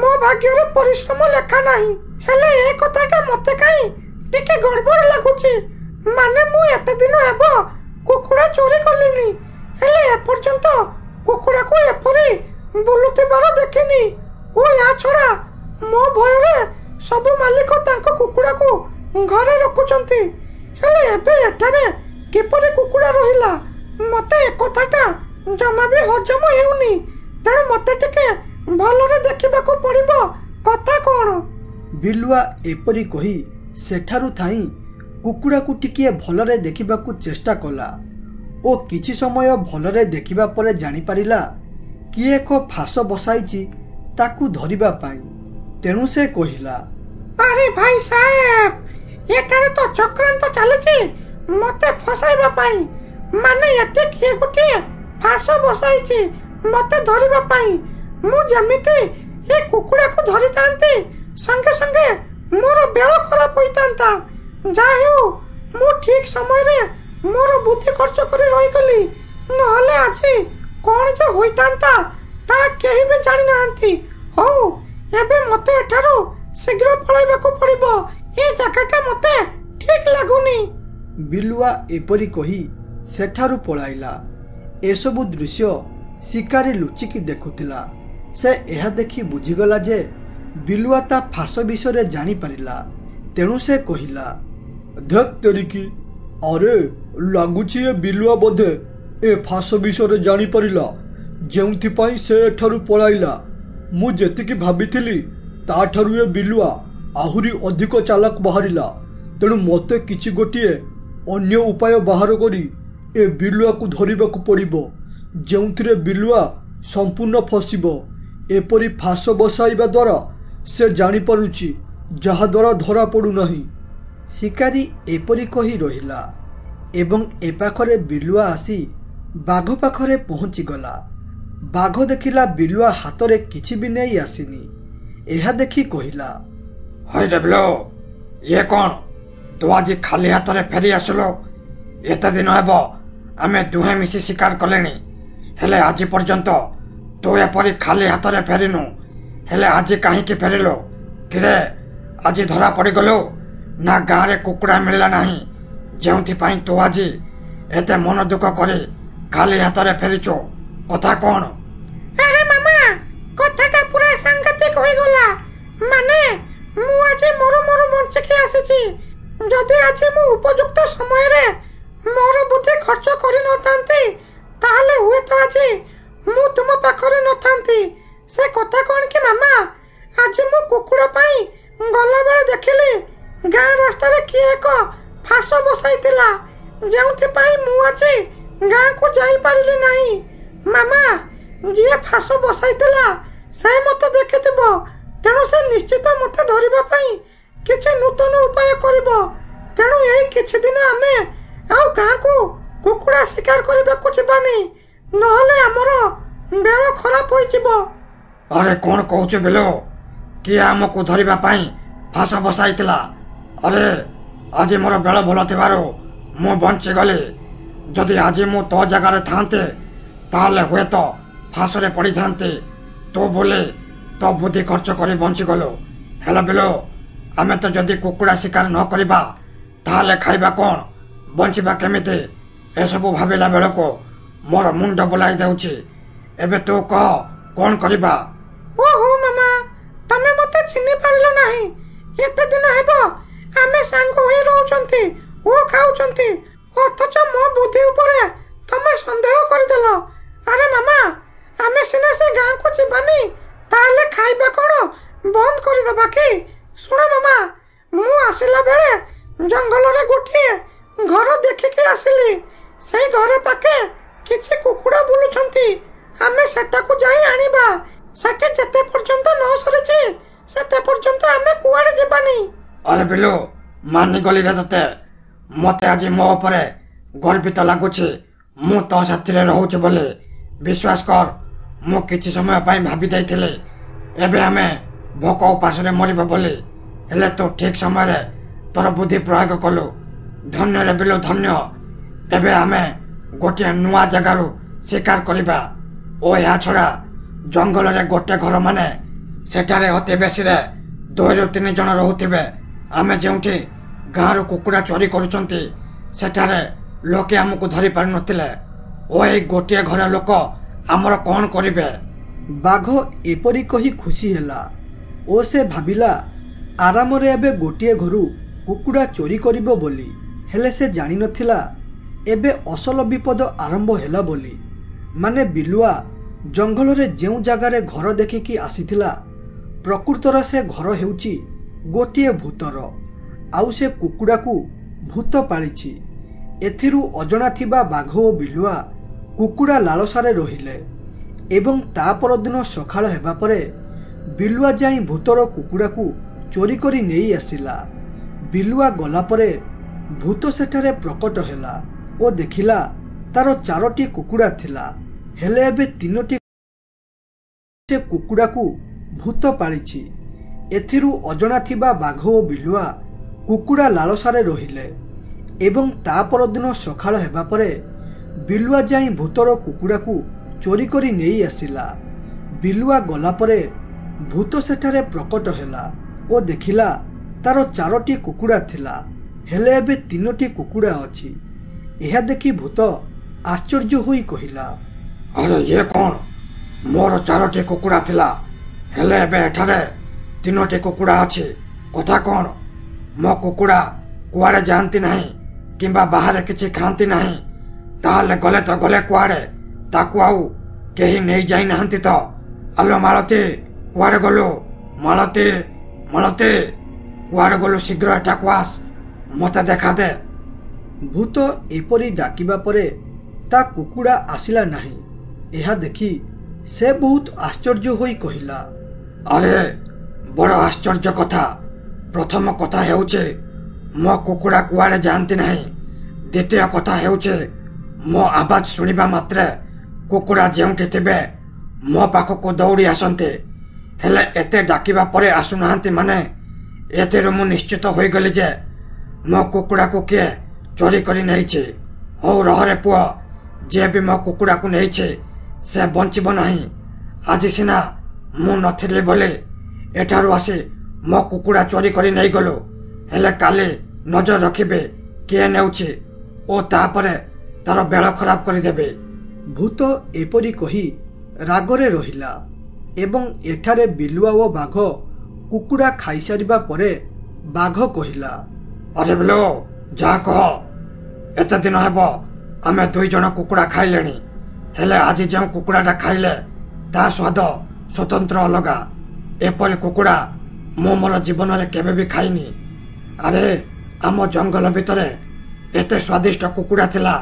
ମୋ ଭାଗ୍ୟରେ ପରିଶ୍ରମ ଲେଖା ନାହିଁ। ହେଲେ ଏ କଥାଟା ମୋତେ କାହିଁ ଟିକେ ଗଡ଼ବଡ଼ ଲାଗୁଛି। ମାନେ ମୁଁ ଏତେ ଦିନ ହେବ କୁକୁଡ଼ା ଚୋରି କଲିନି, ହେଲେ ଏପର୍ଯ୍ୟନ୍ତ କୁକୁଡ଼ାକୁ ଏପରି ବୁଲୁଥିବାର ଦେଖିନି। ଓ ଏହା ଛଡ଼ା ମୋ ଭୟରେ ସବୁ ମାଲିକ ତାଙ୍କ କୁକୁଡ଼ାକୁ ଘରେ ରଖୁଛନ୍ତି, ହେଲେ ଏବେ ଏଠାରେ କିପରି କୁକୁଡ଼ା ରହିଲା ମୋତେ ଏ କଥାଟା ଜମା ବି ହଜମ ହେଉନି। ତେଣୁ ମୋତେ ଟିକେ ଭଲରେ ଦେଖିବାକୁ ପଡ଼ିବ। କଥା କ'ଣ? ବିଲୁଆ ଏପରି କହି ସେଠାରୁ ଥାଇ କୁକୁଡ଼ାକୁ ଟିକିଏ ଭଲରେ ଦେଖିବାକୁ ଚେଷ୍ଟା କଲା ଓ କିଛି ସମୟ ଭଲରେ ଦେଖିବା ପରେ ଜାଣିପାରିଲା କିଏ ଏକ ଫାଶ ବସାଇଛି ତାକୁ ଧରିବା ପାଇଁ। ତେଣୁ ସେ କହିଲା, ଆରେ ଭାଇ ସାହେବ, ଏଠାରେ ତ ଚକ୍ରାନ୍ତ ଚାଲିଛି ମୋତେ ଫସାଇବା ପାଇଁ। ମାନେ ଏଠି କିଏ ଗୋଟିଏ ଫାଶ ବସାଇଛି ମୋତେ ଧରିବା ପାଇଁ। ମୁଁ ଯେମିତି ଏ କୁକୁଡ଼ାକୁ ଧରିଥାନ୍ତି ସଙ୍ଗେ ସଙ୍ଗେ ମୋର ବେଳ ଖରାପ ହୋଇଥାନ୍ତା। ଯାହା ହେଉ ମୁଁ ଠିକ ସମୟରେ ମୋର ବୁଦ୍ଧି ଖର୍ଚ୍ଚ କରି ରହିଗଲି, ନହେଲେ ଆଜି କ'ଣ ଯେ ହୋଇଥାନ୍ତା ତାହା କେହି ବି ଜାଣିନାହାନ୍ତି। ହଉ, ଏବେ ମୋତେ ଏଠାରୁ ଶୀଘ୍ର ପଳାଇବାକୁ ପଡ଼ିବ। ଏ ଜାଗାଟା ମୋତେ ଠିକ ଲାଗୁନି। ବିଲୁଆ ଏପରି କହି ସେଠାରୁ ପଳାଇଲା। ଏସବୁ ଦୃଶ୍ୟ ଶିକାରୀ ଲୁଚିକି ଦେଖୁଥିଲା। ସେ ଏହା ଦେଖି ବୁଝିଗଲା ଯେ ବିଲୁଆ ତା ଫାଶ ବିଷୟରେ ଜାଣିପାରିଲା। ତେଣୁ ସେ କହିଲା, ଧେତ୍ ତେରିକି, ଆରେ ଲାଗୁଛି ଏ ବିଲୁଆ ବୋଧେ ଏ ଫାଶ ବିଷୟରେ ଜାଣିପାରିଲା, ଯେଉଁଥିପାଇଁ ସେ ଏଠାରୁ ପଳାଇଲା। ମୁଁ ଯେତିକି ଭାବିଥିଲି ତାଠାରୁ ଏ ବିଲୁଆ ଆହୁରି ଅଧିକ ଚାଲାକ ବାହାରିଲା। ତେଣୁ ମୋତେ କିଛି ଗୋଟିଏ ଅନ୍ୟ ଉପାୟ ବାହାର କରି ଏ ବିଲୁଆକୁ ଧରିବାକୁ ପଡ଼ିବ, ଯେଉଁଥିରେ ବିଲୁଆ ସମ୍ପୂର୍ଣ୍ଣ ଫସିବ। ଏପରି ଫାଶ ବସାଇବା ଦ୍ୱାରା ସେ ଜାଣିପାରୁଛି, ଯାହାଦ୍ୱାରା ଧରା ପଡ଼ୁନାହିଁ। ଶିକାରୀ ଏପରି କହି ରହିଲା ଏବଂ ଏ ପାଖରେ ବିଲୁଆ ଆସି ବାଘ ପାଖରେ ପହଞ୍ଚିଗଲା। ବାଘ ଦେଖିଲା ବିଲୁଆ ହାତରେ କିଛି ବି ନେଇ ଆସିନି। ଏହା ଦେଖି କହିଲା, ହଇରେ ବିଲୁ, ଇଏ କ'ଣ? ତୁ ଆଜି ଖାଲି ହାତରେ ଫେରି ଆସିଲୁ? ଏତେ ଦିନ ହେବ ଆମେ ଦୁହେଁ ମିଶି ଶିକାର କଲେଣି, ହେଲେ ଆଜି ପର୍ଯ୍ୟନ୍ତ ତୁ ଏପରି ଖାଲି ହାତରେ ଫେରିନୁ। ହେଲେ ଆଜି କାହିଁକି ଫେରିଲୁ? କିରେ, ଆଜି ଧରା ପଡ଼ିଗଲୁ ନା ଗାଁରେ କୁକୁଡ଼ା ମିଳିଲା ନାହିଁ, ଯେଉଁଥିପାଇଁ ତୁ ଆଜି ଏତେ ମନ ଦୁଃଖ କରି ଖାଲି ହାତରେ ଫେରିଛୁ? କଥା କ'ଣ? ଆରେ ମାମା, କଥାଟା ପୁରା ସାଂଘାତିକ ହୋଇଗଲା। ମାନେ ମୁଁ ଆଜି ମୋର ବଞ୍ଚିକି ଆସିଛି। ଯଦି ଆଜି ମୁଁ ଉପଯୁକ୍ତ ସମୟରେ ମୋର ବୁଦ୍ଧି ଖର୍ଚ୍ଚ କରିନଥାନ୍ତି, ତାହେଲେ ହୁଏତ ଆଜି ମୁଁ ତୁମ ପାଖରେ ନଥାନ୍ତି। ସେ କଥା କ'ଣ କି ମାମା, ଆଜି ମୁଁ କୁକୁଡ଼ା ପାଇଁ ଗଲାବେଳେ ଦେଖିଲି ଗାଁ ରାସ୍ତାରେ କିଏ ଏକ ଫାଶ ବସାଇଥିଲା, ଯେଉଁଥିପାଇଁ ମୁଁ ଆଜି ଗାଁକୁ ଯାଇପାରିଲି ନାହିଁ। ମାମା, ଯିଏ ଫାଶ ବସାଇଥିଲା ସେ ମୋତେ ଦେଖିଥିବ, ତେଣୁ ସେ ନିଶ୍ଚିତ ମୋତେ ଧରିବା ପାଇଁ କିଛି ନୂତନ ଉପାୟ କରିବ। ତେଣୁ ଏଇ କିଛି ଦିନ ଆମେ ଆଉ ଗାଁକୁ କୁକୁଡ଼ା ଶିକାର କରିବାକୁ ଯିବାନି, ନହେଲେ ଆମର ବେଳ ଖରାପ ହୋଇଯିବ। ଆରେ କ'ଣ କହୁଛୁ ବିଲୁ? କିଏ ଆମକୁ ଧରିବା ପାଇଁ ଫାଶ ବସାଇଥିଲା? ଆରେ ଆଜି ମୋର ବେଳ ଭଲ ଥିବାରୁ ମୁଁ ବଞ୍ଚିଗଲି। ଯଦି ଆଜି ମୁଁ ତୋ ଜାଗାରେ ଥାନ୍ତେ ତାହେଲେ ହୁଏତ ଫାଶରେ ପଡ଼ିଥାନ୍ତି। ତୁ ବୋଲି ତୋ ବୁଦ୍ଧି ଖର୍ଚ୍ଚ କରି ବଞ୍ଚିଗଲୁ। हेलो बिलो आमे तो जदि कुकुड़ा शिकार न करिबा ताहले खाइबा कोन बंचिबा केमिति एसबु भाबिला बेलको मोर मुंड बुलाई देउछि। एबे तू कह कोन करिबा? ओहो मामा तमे मते चिन्हि पारलो नाही। एते दिन हेबो आमे संग होई रहउचंती ओ खाउचंती अथच मो बुद्धि उपरे तमे संदेह करदेलो। अरे मामा आमे सिना से गां को जिबानी ताले खाइबा कोन बंद करि दबा की? सुन मामा मु आसिला बेले जंगल रे गोटिए घर देखि के आसिली। सेई घर पाके किछि कुकुड़ा बुलुछंती आमे सेटा को जाई आनिबा। सेटे जते पर्यंत न सरेछि सेते पर्यंत आमे कुआडे जिबानी। अरे बिलो मानि गली रे तते मते आज मो उपरे गर्वित लागुछि। मु तो साथी रे रहउछि बोले विश्वास कर मु किछि समय पई भाबी दैथिले एबे आमे भोक उपास रे मरिबा बोले हेले तो ठीक समय रे तोर बुद्धि प्रयोग कलु। धन्य रे बिलो धन्य। एबे आमे गोटे नुआ जगारु शिकार करिबा। ओ या छड़ा जंगल रे गोटे घर माने सेठारे अति बेसी रे 2 ରୁ 3 जण रहउथिबे। आमे जेउठी गाँरु कुकुड़ा चोरी करुचंती सेठारे लोके हमको धरी पार नथिले। ओ ए गोटे घर लोक आमर कोन करिबे? बाघ एपरी कही खुशी ହେଲା ଓ ସେ ଭାବିଲା ଆରାମରେ ଏବେ ଗୋଟିଏ ଘରୁ କୁକୁଡ଼ା ଚୋରି କରିବ ବୋଲି। ହେଲେ ସେ ଜାଣିନଥିଲା ଏବେ ଅସଲ ବିପଦ ଆରମ୍ଭ ହେଲା ବୋଲି। ମାନେ ବିଲୁଆ ଜଙ୍ଗଲରେ ଯେଉଁ ଜାଗାରେ ଘର ଦେଖିକି ଆସିଥିଲା ପ୍ରକୃତର ସେ ଘର ହେଉଛି ଗୋଟିଏ ଭୂତର। ଆଉ ସେ କୁକୁଡ଼ାକୁ ଭୂତ ପାଳିଛି। ଏଥିରୁ ଅଜଣା ଥିବା ବାଘ ଓ ବିଲୁଆ କୁକୁଡ଼ା ଲାଳସାରେ ରହିଲେ ଏବଂ ତା ପରଦିନ ସକାଳ ହେବା ପରେ ବିଲୁଆ ଯାଇ ଭୂତର କୁକୁଡ଼ାକୁ ଚୋରି କରି ନେଇ ଆସିଲା। ବିଲୁଆ ଗଲା ପରେ ଭୂତ ସେଠାରେ ପ୍ରକଟ ହେଲା ଓ ଦେଖିଲା ତାର 4ଟି କୁକୁଡ଼ା ଥିଲା। ହେଲେ ଏବେ 3ଟି ସେ କୁକୁଡ଼ାକୁ ଭୂତ ପାଳିଛି। ଏଥିରୁ ଅଜଣା ଥିବା ବାଘ ଓ ବିଲୁଆ କୁକୁଡ଼ା ଲାଳସାରେ ରହିଲେ ଏବଂ ତା ପରଦିନ ସକାଳ ହେବା ପରେ ବିଲୁଆ ଯାଇ ଭୂତର କୁକୁଡ଼ାକୁ ଚୋରି କରି ନେଇ ଆସିଲା। ବିଲୁଆ ଗଲା ପରେ ଭୂତ ସେଠାରେ ପ୍ରକଟ ହେଲା ଓ ଦେଖିଲା ତାର 4ଟି କୁକୁଡ଼ା ଥିଲା। ହେଲେ ଏବେ 3ଟି କୁକୁଡ଼ା ଅଛି। ଏହା ଦେଖି ଭୂତ ଆଶ୍ଚର୍ଯ୍ୟ ହୋଇ କହିଲା, अरे ये कौन मोर 4टी कुकुड़ा थिला हेले एबे एठारे 3टी कुकुड़ा अछि। कथा कौन मो कुकुड़ा कुआडे जानती नहीं किंबा बाहर किछि खांती नहीं ताहले गले तो गले कुआडे ताकू आउ केही नहीं जाई नाहंती तो। आलो मालती कुआडे गलु? मालती मालती कुआडे गलु? शीघ्र एठाकू आस मते देखा दे। ଭୂତ ଏପରି ଡାକିବା ପରେ ତା କୁକୁଡ଼ା ଆସିଲା ନାହିଁ। ଏହା ଦେଖି ସେ ବହୁତ ଆଶ୍ଚର୍ଯ୍ୟ ହୋଇ କହିଲା, अरे बड़ आश्चर्य कथा। प्रथम कथा हेउचे मो कुकुड़ा कुआडे जानती नहीं। द्वितीय कथा हेउचे मो आवाज सुनिबा मात्रे कुकुड़ा जेउठी थिबे मो पाखको दौड़ी आसंते। हेले एते डाकिबा परे आसुनाहांती माने एतेरु मु निश्चित होई गली जे मो कुकुड़ा को किए चोरी करी नहिछे। हो रहरे पुआ जे भी मो कुकुड़ा को नहिछे से बंचिबो नाही। आज सिना मु नथिली बोले एठारु आसी मो कुकुड़ा चोरी करी नहीं गलो हेले काली नजर रखिबे किए नेउछि ओ तापरे तार बेଳ खराब करी देबे। ଭୂତ ଏପରି କହି ରାଗରେ ରହିଲା ଏବଂ ଏଠାରେ ବିଲୁଆ ଓ ବାଘ କୁକୁଡ଼ା ଖାଇସାରିବା ପରେ ବାଘ କହିଲା, अरे बिलो जा कह एते दिन हेब आमे 2 जण कुकुड़ा खाइलेनी हेले आज जो कुकुड़ाटा खाइले ता स्वाद स्वतंत्र अलगा। एपरी कुकुड़ा मो मोर जीवन रे केबे भी खाइनी। अरे आम जंगल भितरे एते स्वादिष्ट कुकुड़ा थिला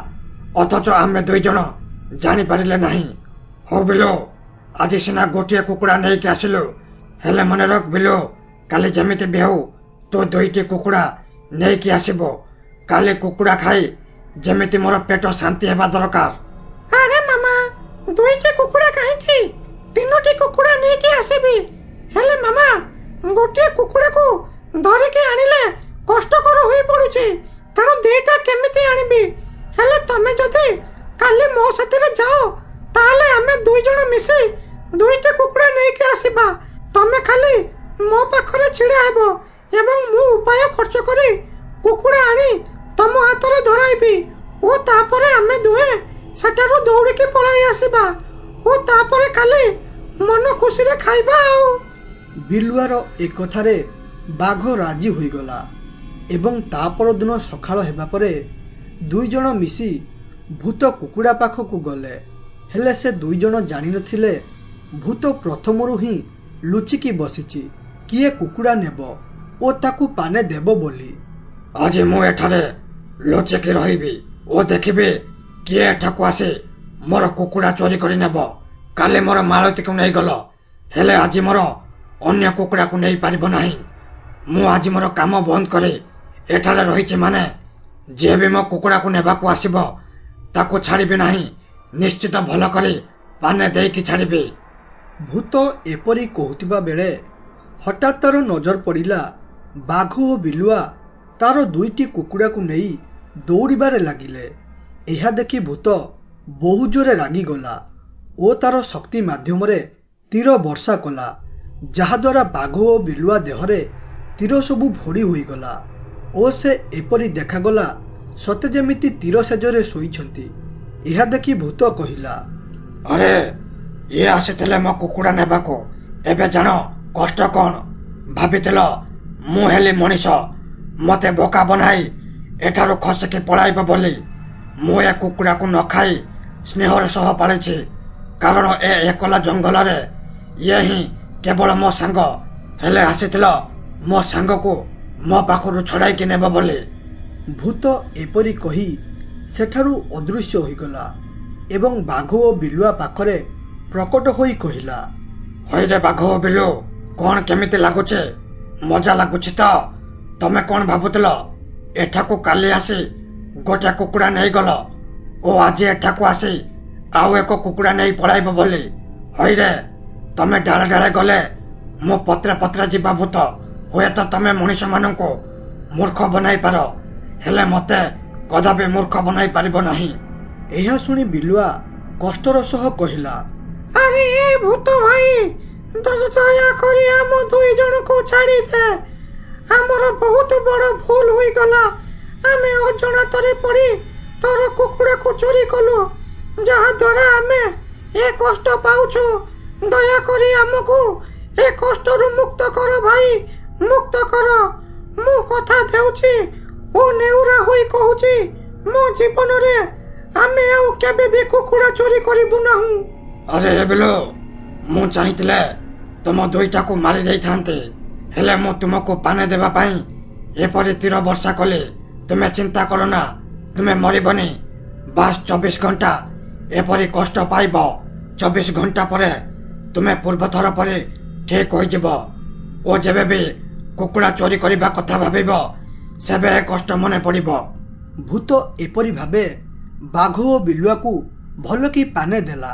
अथच आमे 2 जण जानी पारिले नाही। हो बिलो आज सिना गोटिए कुकुड़ा नहीं के आसिलु हेले मन रख बिलो काली जेमिति भी हो तो 2टी कुकुड़ा नहीं कि आसिबो। काली कुकुड़ा खाई जेमिति मोर पेट शांति हेबा दरकार। अरे मामा 2टी कुकुड़ा काहे की 3टी कुकुड़ा नहीं के आसीबी। हेले मामा गोटे कुकुड़ा को धरि के आनिले कष्टकर होई पडुची तेणु 2टा केमिति आनिबी। हेले तमे जदि काली मो साथी जाओ ताले आमे 2 जण मिसी 2टी कुकुड़ा नहीं के आसीबा। तमे खाली ମୋ ପାଖରେ ଛିଡ଼ା ହେବ ଏବଂ ମୁଁ ଉପାୟ ଖର୍ଚ୍ଚ କରି କୁକୁଡ଼ା ଆଣି ତମ ହାତରେ ଧରାଇବି ଓ ତାପରେ ଆମେ ଦୁହେଁ ସେଠାରୁ ଦୌଡ଼ିକି ପଳାଇ ଆସିବା ଓ ତାପରେ କାଲି ମନ ଖୁସିରେ ଖାଇବା ଆଉ। ବିଲୁଆର ଏ କଥାରେ ବାଘ ରାଜି ହୋଇଗଲା ଏବଂ ତା ପରଦିନ ସକାଳ ହେବା ପରେ ଦୁଇ ଜଣ ମିଶି ଭୂତ କୁକୁଡ଼ା ପାଖକୁ ଗଲେ। ହେଲେ ସେ ଦୁଇ ଜଣ ଜାଣିନଥିଲେ ଭୂତ ପ୍ରଥମରୁ ହିଁ ଲୁଚିକି ବସିଛି କିଏ କୁକୁଡ଼ା ନେବ ଓ ତାକୁ ପାନେ ଦେବ ବୋଲି। ଆଜି ମୁଁ ଏଠାରେ ଲୁଚିକି ରହିବି ଓ ଦେଖିବି କିଏ ଏଠାକୁ ଆସି ମୋର କୁକୁଡ଼ା ଚୋରି କରି ନେବ। କାଲି ମୋର ମାଳତୀକୁ ନେଇଗଲ, ହେଲେ ଆଜି ମୋର ଅନ୍ୟ କୁକୁଡ଼ାକୁ ନେଇପାରିବ ନାହିଁ। ମୁଁ ଆଜି ମୋର କାମ ବନ୍ଦ କରି ଏଠାରେ ରହିଛି ମାନେ ଯିଏ ବି ମୋ କୁକୁଡ଼ାକୁ ନେବାକୁ ଆସିବ ତାକୁ ଛାଡ଼ିବି ନାହିଁ। ନିଶ୍ଚିତ ଭଲ କରି ପାନେ ଦେଇକି ଛାଡ଼ିବି। ଭୂତ ଏପରି କହୁଥିବା ବେଳେ ହଠାତ୍ ତାର ନଜର ପଡ଼ିଲା ବାଘ ଓ ବିଲୁଆ ତାର ଦୁଇଟି କୁକୁଡ଼ାକୁ ନେଇ ଦୌଡ଼ିବାରେ ଲାଗିଲେ। ଏହା ଦେଖି ଭୂତ ବହୁ ଜୋରେ ରାଗିଗଲା ଓ ତାର ଶକ୍ତି ମାଧ୍ୟମରେ ତୀର ବର୍ଷା କଲା, ଯାହାଦ୍ୱାରା ବାଘ ଓ ବିଲୁଆ ଦେହରେ ତୀର ସବୁ ଭୋଡ଼ି ହୋଇଗଲା ଓ ସେ ଏପରି ଦେଖାଗଲା ସତେ ଯେମିତି ତୀର ସେଜରେ ଶୋଇଛନ୍ତି। ଏହା ଦେଖି ଭୂତ କହିଲା, ଆରେ ଇଏ ଆସିଥିଲେ ମୋ କୁକୁଡ଼ା ନେବାକୁ, ଏବେ ଜାଣ କଷ୍ଟ କଣ। ଭାବିଥିଲ ମୁଁ ହେଲି ମଣିଷ, ମତେ ବୋକା ବନାଇ ଏଠାରୁ ଖସିକି ପଳାଇବ ବୋଲି। ମୁଁ ଏ କୁକୁଡ଼ାକୁ ନ ଖାଇ ସ୍ନେହର ସହ ପାଳିଛି, କାରଣ ଏ ଏକଲା ଜଙ୍ଗଲରେ ଇଏ ହିଁ କେବଳ ମୋ ସାଙ୍ଗ। ହେଲେ ଆସିଥିଲ ମୋ ସାଙ୍ଗକୁ ମୋ ପାଖରୁ ଛଡ଼ାଇକି ନେବ ବୋଲି। ଭୂତ ଏପରି କହି ସେଠାରୁ ଅଦୃଶ୍ୟ ହୋଇଗଲା ଏବଂ ବାଘ ଓ ବିଲୁଆ ପାଖରେ ପ୍ରକଟ ହୋଇ କହିଲା, ହଇରେ ବାଘ ଓ ବିଲୁ, କଣ କେମିତି ଲାଗୁଛି? ମଜା ଲାଗୁଛି ତ? ତମେ କଣ ଭାବୁଥିଲ ଏଠାକୁ କାଲି ଆସି ଗୋଟେ କୁକୁଡ଼ା ନେଇଗଲ ଓ ଆଜି ଏଠାକୁ ଆସି ଆଉ ଏକ କୁକୁଡ଼ା ନେଇ ପଳାଇବ ବୋଲି? ହଇରେ, ତମେ ଡାଳେ ଡାଳେ ଗଲେ ମୁଁ ପତ୍ରେ ପତ୍ରେ ଯିବା ଭୂତ। ହୁଏତ ତମେ ମଣିଷ ମାନଙ୍କୁ ମୂର୍ଖ ବନାଇ ପାର, ହେଲେ ମତେ କଦାପି ମୂର୍ଖ ବନାଇ ପାରିବ ନାହିଁ। ଏହା ଶୁଣି ବିଲୁଆ କଷ୍ଟର ସହ କହିଲା, ଆରେ ଏ ଭୂତ ଭାଇ, ଦୟାକରି ଆମ ଦୁଇ ଜଣକୁ ଛାଡ଼ି ଦେ। ଆମର ବହୁତ ବଡ଼ ଭୁଲ ହୋଇଗଲା। ଆମେ ଅଜାଣତରେ ପଡ଼ି ତୋର କୁକୁଡ଼ାକୁ ଚୋରି କଲୁ, ଯାହାଦ୍ୱାରା ଆମେ ଏ କଷ୍ଟ ପାଉଛୁ। ଦୟାକରି ଆମକୁ ଏ କଷ୍ଟରୁ ମୁକ୍ତ କର ଭାଇ, ମୁକ୍ତ କର। ମୁଁ କଥା ଦେଉଛି ଓ ନେଉରା ହୋଇ କହୁଛି, ମୋ ଜୀବନରେ ଆମେ ଆଉ କେବେ ବି କୁକୁଡ଼ା ଚୋରି କରିବୁ ନାହିଁ। ଆରେ ବିଲୁ, ମୁଁ ଚାହିଁଥିଲେ ତୁମ ଦୁଇଟାକୁ ମାରି ଦେଇଥାନ୍ତି, ହେଲେ ମୁଁ ତୁମକୁ ପାନେ ଦେବା ପାଇଁ ଏପରି ତୀର ବର୍ଷା କଲି। ତୁମେ ଚିନ୍ତା କର ନା, ତୁମେ ମରିବନି। ବାସ୍ 24 ଘଣ୍ଟା ଏପରି କଷ୍ଟ ପାଇବ। 24 ଘଣ୍ଟା ପରେ ତୁମେ ପୂର୍ବଥର ପରି ଠିକ ହୋଇଯିବ ଓ ଯେବେ ବି କୁକୁଡ଼ା ଚୋରି କରିବା କଥା ଭାବିବ ସେବେ କଷ୍ଟ ମନେ ପଡ଼ିବ। ଭୂତ ଏପରି ଭାବେ ବାଘ ଓ ବିଲୁଆକୁ ଭଲ କି ପାନେ ଦେଲା